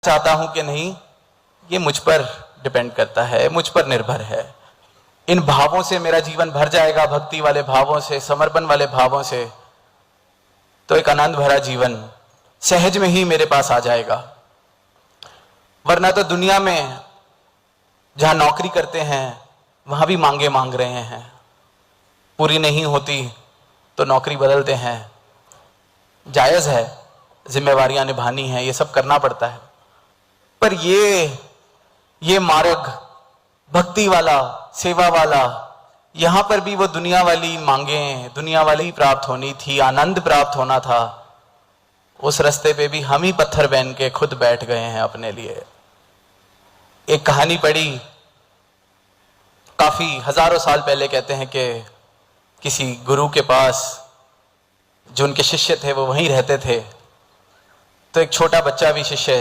चाहता हूं कि नहीं, ये मुझ पर डिपेंड करता है, मुझ पर निर्भर है। इन भावों से मेरा जीवन भर जाएगा, भक्ति वाले भावों से, समर्पण वाले भावों से, तो एक आनंद भरा जीवन सहज में ही मेरे पास आ जाएगा। वरना तो दुनिया में जहां नौकरी करते हैं वहां भी मांगे मांग रहे हैं, पूरी नहीं होती तो नौकरी बदलते हैं। जायज है, जिम्मेवारियां निभानी है, ये सब करना पड़ता है। पर ये मार्ग भक्ति वाला, सेवा वाला, यहां पर भी वो दुनिया वाली मांगे, दुनिया वाली ही प्राप्त होनी थी, आनंद प्राप्त होना था। उस रास्ते पे भी हम ही पत्थर बन के खुद बैठ गए हैं अपने लिए। एक कहानी पढ़ी काफी हजारों साल पहले, कहते हैं कि किसी गुरु के पास जो उनके शिष्य थे वो वहीं रहते थे, तो एक छोटा बच्चा भी शिष्य